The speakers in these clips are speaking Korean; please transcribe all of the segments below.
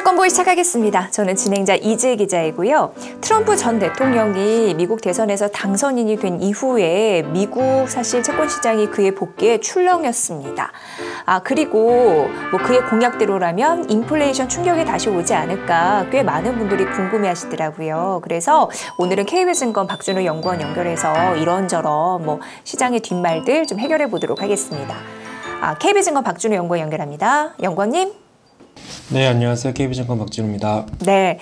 채권보이 시작하겠습니다. 저는 진행자 이지혜 기자이고요. 트럼프 전 대통령이 미국 대선에서 당선인이 된 이후에 미국 사실 채권 시장이 그의 복귀에 출렁였습니다. 그리고 그의 공약대로라면 인플레이션 충격이 다시 오지 않을까 꽤 많은 분들이 궁금해하시더라고요. 그래서 오늘은 KB증권 박준우 연구원 연결해서 이런저런 시장의 뒷말들 좀 해결해 보도록 하겠습니다. KB증권 박준우 연구원 연결합니다. 연구원님. 네, 안녕하세요. KB증권 박준우입니다. 네,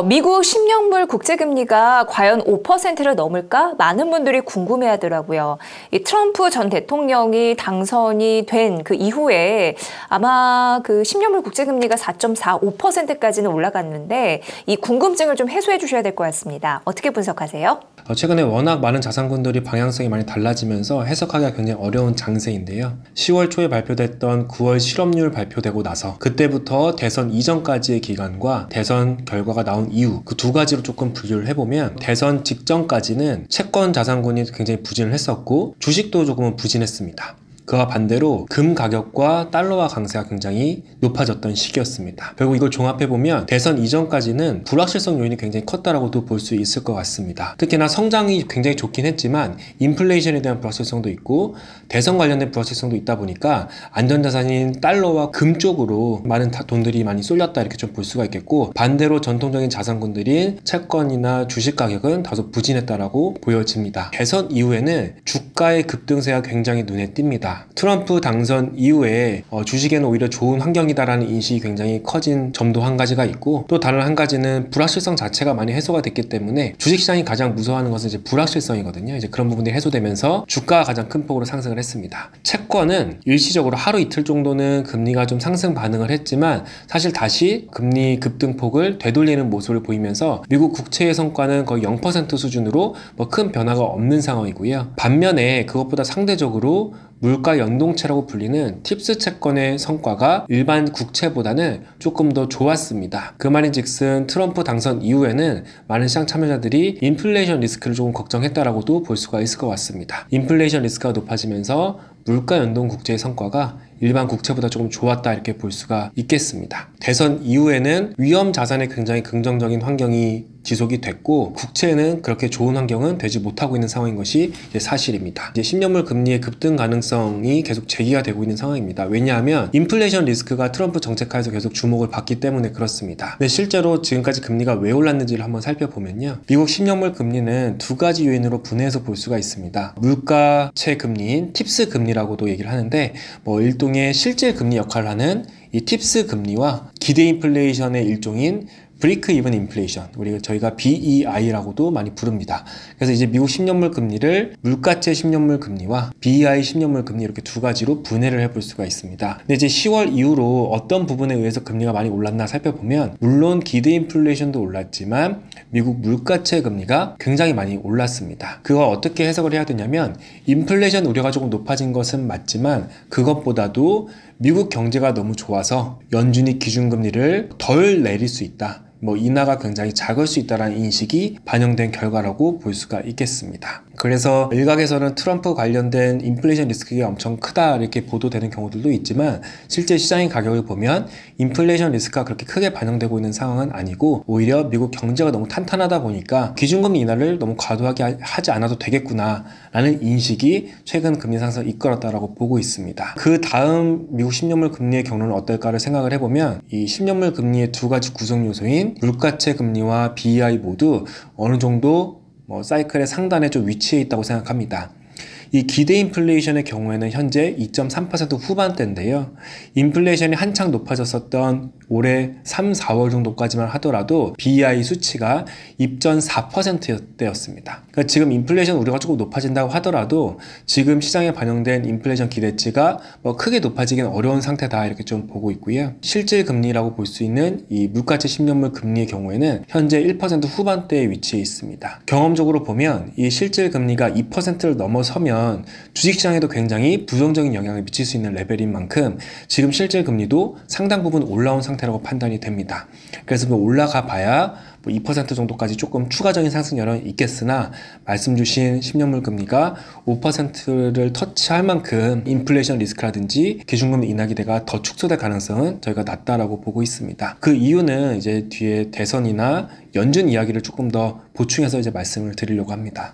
미국 10년물 국채금리가 과연 5%를 넘을까? 많은 분들이 궁금해하더라고요. 이 트럼프 전 대통령이 당선이 된 그 이후에 아마 그 10년물 국채금리가 4.45%까지는 올라갔는데 이 궁금증을 좀 해소해 주셔야 될 것 같습니다. 어떻게 분석하세요? 최근에 워낙 많은 자산군들이 방향성이 많이 달라지면서 해석하기가 굉장히 어려운 장세인데요. 10월 초에 발표됐던 9월 실업률 발표되고 나서 그때부터 대선 이전까지의 기간과 대선 결과가 나온 이후 그 두 가지로 조금 분류를 해보면 대선 직전까지는 채권 자산군이 굉장히 부진을 했었고 주식도 조금은 부진했습니다. 그와 반대로 금 가격과 달러화 강세가 굉장히 높아졌던 시기였습니다. 결국 이걸 종합해보면 대선 이전까지는 불확실성 요인이 굉장히 컸다라고도 볼 수 있을 것 같습니다. 특히나 성장이 굉장히 좋긴 했지만 인플레이션에 대한 불확실성도 있고 대선 관련된 불확실성도 있다 보니까 안전자산인 달러와 금 쪽으로 많은 돈들이 많이 쏠렸다 이렇게 좀 볼 수가 있겠고, 반대로 전통적인 자산군들인 채권이나 주식 가격은 다소 부진했다라고 보여집니다. 대선 이후에는 주가의 급등세가 굉장히 눈에 띕니다. 트럼프 당선 이후에 주식에는 오히려 좋은 환경이다라는 인식이 굉장히 커진 점도 한 가지가 있고, 또 다른 한 가지는 불확실성 자체가 많이 해소가 됐기 때문에 주식시장이 가장 무서워하는 것은 이제 불확실성이거든요. 이제 그런 부분들이 해소되면서 주가가 가장 큰 폭으로 상승을 했습니다. 채권은 일시적으로 하루 이틀 정도는 금리가 좀 상승 반응을 했지만 사실 다시 금리 급등폭을 되돌리는 모습을 보이면서 미국 국채의 성과는 거의 0% 수준으로 큰 변화가 없는 상황이고요. 반면에 그것보다 상대적으로 물가 연동채라고 불리는 팁스 채권의 성과가 일반 국채보다는 조금 더 좋았습니다. 그 말인즉슨 트럼프 당선 이후에는 많은 시장 참여자들이 인플레이션 리스크를 조금 걱정했다라고도 볼 수가 있을 것 같습니다. 인플레이션 리스크가 높아지면서 물가 연동 국채의 성과가 일반 국채보다 조금 좋았다 이렇게 볼 수가 있겠습니다. 대선 이후에는 위험 자산에 굉장히 긍정적인 환경이 지속이 됐고 국채에는 그렇게 좋은 환경은 되지 못하고 있는 상황인 것이 이제 사실입니다. 이제 10년물 금리의 급등 가능성이 계속 제기가 되고 있는 상황입니다. 왜냐하면 인플레이션 리스크가 트럼프 정책하에서 계속 주목을 받기 때문에 그렇습니다. 근데 실제로 지금까지 금리가 왜 올랐는지를 한번 살펴보면요. 미국 10년물 금리는 두 가지 요인으로 분해해서 볼 수가 있습니다. 물가채 금리인 팁스 금리라고도 얘기를 하는데 일종의 실질 금리 역할을 하는 이 팁스 금리와 기대 인플레이션의 일종인 브레이크 이븐 인플레이션, 저희가 BEI라고도 많이 부릅니다. 그래서 이제 미국 10년물 금리를 물가채 10년물 금리와 BEI 10년물 금리 이렇게 두 가지로 분해를 해볼 수가 있습니다. 근데 이제 10월 이후로 어떤 부분에 의해서 금리가 많이 올랐나 살펴보면 물론 기대 인플레이션도 올랐지만 미국 물가채 금리가 굉장히 많이 올랐습니다. 그걸 어떻게 해석을 해야 되냐면 인플레이션 우려가 조금 높아진 것은 맞지만 그것보다도 미국 경제가 너무 좋아서 연준이 기준금리를 덜 내릴 수 있다. 인하가 굉장히 작을 수 있다는 인식이 반영된 결과라고 볼 수가 있겠습니다. 그래서 일각에서는 트럼프 관련된 인플레이션 리스크가 엄청 크다 이렇게 보도되는 경우들도 있지만 실제 시장의 가격을 보면 인플레이션 리스크가 그렇게 크게 반영되고 있는 상황은 아니고 오히려 미국 경제가 너무 탄탄하다 보니까 기준금리 인하를 너무 과도하게 하지 않아도 되겠구나 라는 인식이 최근 금리 상승을 이끌었다라고 보고 있습니다. 그 다음 미국 10년물 금리의 경로는 어떨까를 생각을 해보면 이 10년물 금리의 두 가지 구성 요소인 물가채 금리와 BEI 모두 어느 정도 사이클의 상단에 좀 위치해 있다고 생각합니다. 이 기대 인플레이션의 경우에는 현재 2.3% 후반대인데요. 인플레이션이 한창 높아졌었던 올해 3, 4월 정도까지만 하더라도 BEI 수치가 2.4%대였습니다. 그러니까 지금 인플레이션 우려가 조금 높아진다고 하더라도 지금 시장에 반영된 인플레이션 기대치가 크게 높아지기는 어려운 상태다 이렇게 좀 보고 있고요. 실질 금리라고 볼 수 있는 이 물가채 10년물 금리의 경우에는 현재 1% 후반대에 위치해 있습니다. 경험적으로 보면 이 실질 금리가 2%를 넘어서면 주식시장에도 굉장히 부정적인 영향을 미칠 수 있는 레벨인 만큼 지금 실질 금리도 상당 부분 올라온 상태라고 판단이 됩니다. 그래서 올라가 봐야 2% 정도까지 조금 추가적인 상승 여력이 있겠으나 말씀 주신 10년물 금리가 5%를 터치할 만큼 인플레이션 리스크라든지 기준금리 인하 기대가 더 축소될 가능성은 저희가 낮다라고 보고 있습니다. 그 이유는 이제 뒤에 대선이나 연준 이야기를 조금 더 보충해서 이제 말씀을 드리려고 합니다.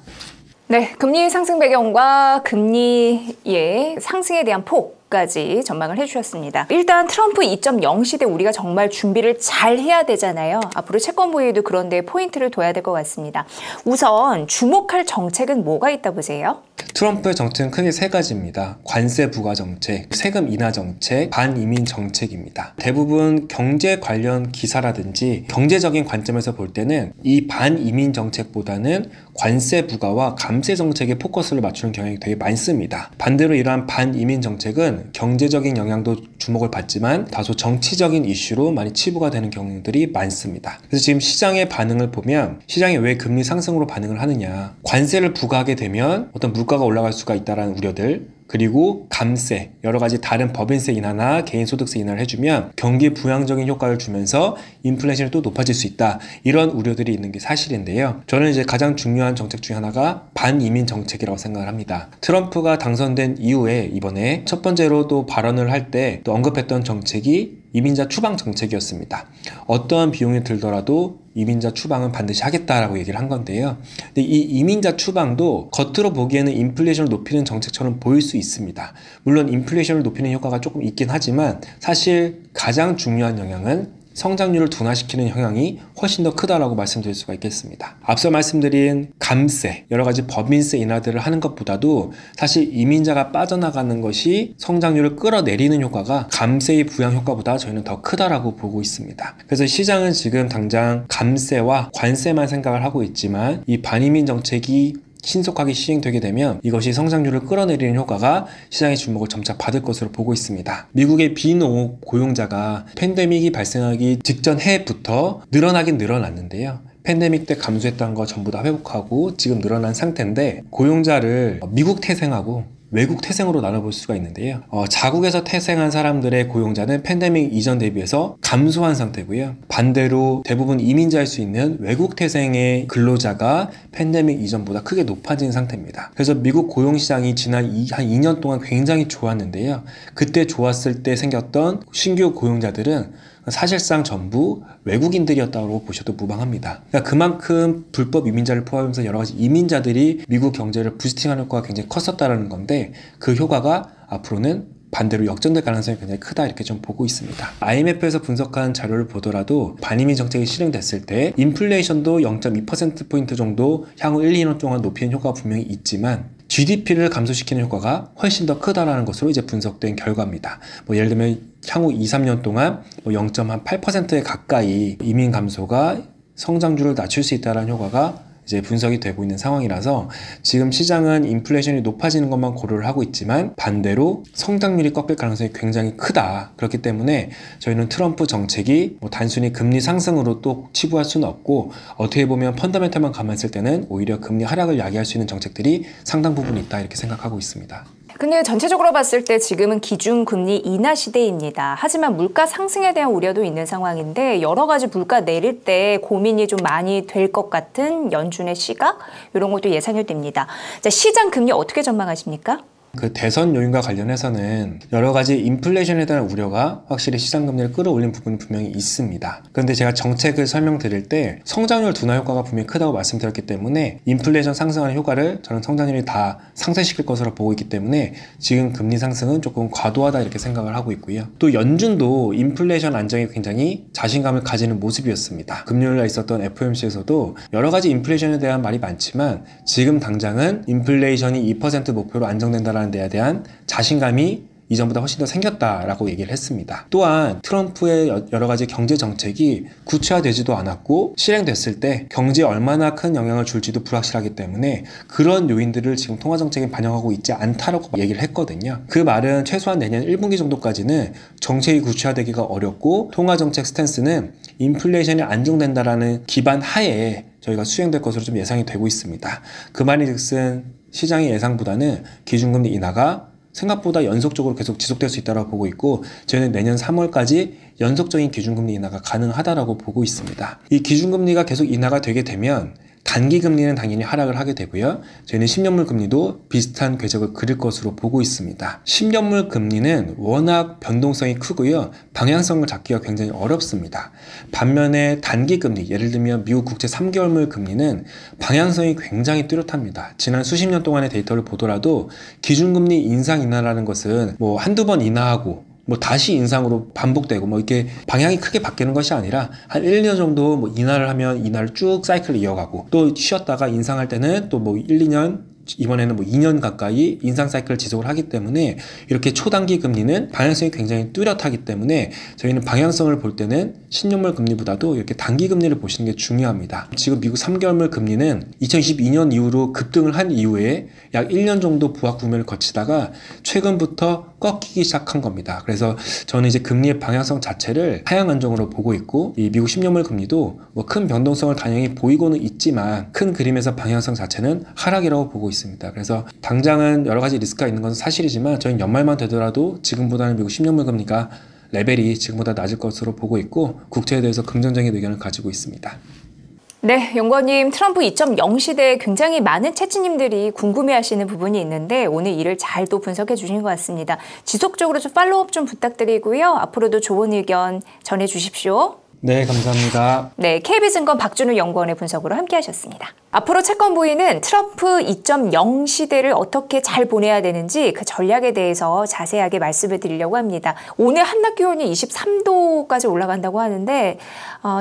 네, 금리 상승 배경과 금리의 상승에 대한 폭까지 전망을 해주셨습니다. 일단 트럼프 2.0 시대 우리가 정말 준비를 잘 해야 되잖아요. 앞으로 채권 보유에도 그런데 포인트를 둬야 될 것 같습니다. 우선 주목할 정책은 뭐가 있다 보세요? 트럼프의 정책은 크게 세 가지입니다. 관세 부과 정책, 세금 인하 정책, 반이민 정책입니다. 대부분 경제 관련 기사라든지 경제적인 관점에서 볼 때는 이 반이민 정책보다는 관세 부과와 감세 정책에 포커스를 맞추는 경향이 되게 많습니다. 반대로 이러한 반이민 정책은 경제적인 영향도 주목을 받지만 다소 정치적인 이슈로 많이 치부가 되는 경우들이 많습니다. 그래서 지금 시장의 반응을 보면 시장이 왜 금리 상승으로 반응을 하느냐, 관세를 부과하게 되면 어떤 물가가 올라갈 수가 있다는 우려들, 그리고 감세, 여러 가지 다른 법인세 인하나 개인소득세 인하를 해주면 경기 부양적인 효과를 주면서 인플레이션이 또 높아질 수 있다. 이런 우려들이 있는 게 사실인데요. 저는 이제 가장 중요한 정책 중에 하나가 반이민 정책이라고 생각을 합니다. 트럼프가 당선된 이후에 이번에 첫 번째로 또 발언을 할 때 또 언급했던 정책이 이민자 추방 정책이었습니다. 어떠한 비용이 들더라도 이민자 추방은 반드시 하겠다라고 얘기를 한 건데요. 근데 이 이민자 추방도 겉으로 보기에는 인플레이션을 높이는 정책처럼 보일 수 있습니다. 물론 인플레이션을 높이는 효과가 조금 있긴 하지만 사실 가장 중요한 영향은 성장률을 둔화시키는 영향이 훨씬 더 크다라고 말씀드릴 수가 있겠습니다. 앞서 말씀드린 감세, 여러 가지 법인세 인하들을 하는 것보다도 사실 이민자가 빠져나가는 것이 성장률을 끌어내리는 효과가 감세의 부양 효과보다 저희는 더 크다라고 보고 있습니다. 그래서 시장은 지금 당장 감세와 관세만 생각을 하고 있지만 이 반이민 정책이 신속하게 시행되게 되면 이것이 성장률을 끌어내리는 효과가 시장의 주목을 점차 받을 것으로 보고 있습니다. 미국의 비농업 고용자가 팬데믹이 발생하기 직전 해부터 늘어나긴 늘어났는데요. 팬데믹 때 감소했던 거 전부 다 회복하고 지금 늘어난 상태인데 고용자를 미국 태생하고 외국 태생으로 나눠볼 수가 있는데요. 자국에서 태생한 사람들의 고용자는 팬데믹 이전 대비해서 감소한 상태고요. 반대로 대부분 이민자일 수 있는 외국 태생의 근로자가 팬데믹 이전보다 크게 높아진 상태입니다. 그래서 미국 고용시장이 지난 한 2년 동안 굉장히 좋았는데요. 그때 좋았을 때 생겼던 신규 고용자들은 사실상 전부 외국인들이었다고 보셔도 무방합니다. 그러니까 그만큼 불법 이민자를 포함해서 여러 가지 이민자들이 미국 경제를 부스팅하는 효과가 굉장히 컸었다는 건데 그 효과가 앞으로는 반대로 역전될 가능성이 굉장히 크다 이렇게 좀 보고 있습니다. IMF에서 분석한 자료를 보더라도 반이민 정책이 실행됐을 때 인플레이션도 0.2%포인트 정도 향후 1, 2년 동안 높이는 효과가 분명히 있지만 GDP를 감소시키는 효과가 훨씬 더 크다라는 것으로 이제 분석된 결과입니다. 예를 들면 향후 2, 3년 동안 0.8%에 가까이 이민 감소가 성장률을 낮출 수 있다는 효과가 이제 분석이 되고 있는 상황이라서 지금 시장은 인플레이션이 높아지는 것만 고려를 하고 있지만 반대로 성장률이 꺾일 가능성이 굉장히 크다. 그렇기 때문에 저희는 트럼프 정책이 단순히 금리 상승으로 또 치부할 수는 없고 어떻게 보면 펀더멘털만 감안했을 때는 오히려 금리 하락을 야기할 수 있는 정책들이 상당 부분 있다 이렇게 생각하고 있습니다. 근데 전체적으로 봤을 때 지금은 기준금리 인하 시대입니다. 하지만 물가 상승에 대한 우려도 있는 상황인데 여러 가지 물가 내릴 때 고민이 좀 많이 될 것 같은 연준의 시각 이런 것도 예상이 됩니다. 자, 시장 금리 어떻게 전망하십니까? 그 대선 요인과 관련해서는 여러 가지 인플레이션에 대한 우려가 확실히 시장 금리를 끌어올린 부분이 분명히 있습니다. 그런데 제가 정책을 설명드릴 때 성장률 둔화 효과가 분명히 크다고 말씀드렸기 때문에 인플레이션 상승하는 효과를 저는 성장률이 다 상쇄시킬 것으로 보고 있기 때문에 지금 금리 상승은 조금 과도하다 이렇게 생각을 하고 있고요. 또 연준도 인플레이션 안정에 굉장히 자신감을 가지는 모습이었습니다. 금요일에 있었던 FOMC에서도 여러 가지 인플레이션에 대한 말이 많지만 지금 당장은 인플레이션이 2% 목표로 안정된다는 데에 대한 자신감이 이전보다 훨씬 더 생겼다라고 얘기를 했습니다. 또한 트럼프의 여러 가지 경제 정책이 구체화되지도 않았고 실행됐을 때 경제에 얼마나 큰 영향을 줄지도 불확실하기 때문에 그런 요인들을 지금 통화정책에 반영하고 있지 않다라고 얘기를 했거든요. 그 말은 최소한 내년 1분기 정도까지는 정책이 구체화되기가 어렵고 통화정책 스탠스는 인플레이션이 안정된다라는 기반 하에 저희가 수행될 것으로 좀 예상이 되고 있습니다. 그 말인즉슨 시장의 예상보다는 기준금리 인하가 생각보다 연속적으로 계속 지속될 수 있다고 보고 있고 저희는 내년 3월까지 연속적인 기준금리 인하가 가능하다라고 보고 있습니다. 이 기준금리가 계속 인하가 되게 되면 단기금리는 당연히 하락을 하게 되고요. 저희는 10년물 금리도 비슷한 궤적을 그릴 것으로 보고 있습니다. 10년물 금리는 워낙 변동성이 크고요. 방향성을 잡기가 굉장히 어렵습니다. 반면에 단기금리, 예를 들면 미국 국채 3개월물 금리는 방향성이 굉장히 뚜렷합니다. 지난 수십 년 동안의 데이터를 보더라도 기준금리 인상 인하라는 것은 뭐 한두 번 인하하고 다시 인상으로 반복되고 이렇게 방향이 크게 바뀌는 것이 아니라 한 1, 2년 정도 인하를 하면 인하를 쭉 사이클을 이어가고 또 쉬었다가 인상할 때는 또 1, 2년 이번에는 2년 가까이 인상 사이클을 지속을 하기 때문에 이렇게 초단기 금리는 방향성이 굉장히 뚜렷하기 때문에 저희는 방향성을 볼 때는 10년물 금리보다도 이렇게 단기 금리를 보시는 게 중요합니다. 지금 미국 3개월물 금리는 2022년 이후로 급등을 한 이후에 약 1년 정도 부확 구매를 거치다가 최근부터 꺾이기 시작한 겁니다. 그래서 저는 이제 금리의 방향성 자체를 하향 안정으로 보고 있고 이 미국 10년물 금리도 큰 변동성을 당연히 보이고는 있지만 큰 그림에서 방향성 자체는 하락이라고 보고 있습니다. 그래서 당장은 여러 가지 리스크가 있는 것은 사실이지만 저희는 연말만 되더라도 지금보다는 미국 10년물 금리가 레벨이 지금보다 낮을 것으로 보고 있고 국채에 대해서 긍정적인 의견을 가지고 있습니다. 네, 연구원님, 트럼프 2.0 시대에 굉장히 많은 채찌님들이 궁금해하시는 부분이 있는데 오늘 이를 잘 또 분석해 주신 것 같습니다. 지속적으로 좀 팔로우업 좀 부탁드리고요. 앞으로도 좋은 의견 전해주십시오. 네, 감사합니다. 네, KB증권 박준우 연구원의 분석으로 함께하셨습니다. 앞으로 채권 부위는 트럼프 2.0 시대를 어떻게 잘 보내야 되는지 그 전략에 대해서 자세하게 말씀을 드리려고 합니다. 오늘 한낮 기온이 23도까지 올라간다고 하는데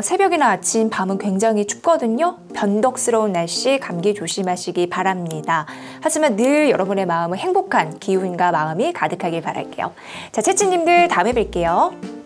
새벽이나 아침, 밤은 굉장히 춥거든요. 변덕스러운 날씨 감기 조심하시기 바랍니다. 하지만 늘 여러분의 마음은 행복한 기운과 마음이 가득하길 바랄게요. 자, 채찌님들 다음에 뵐게요.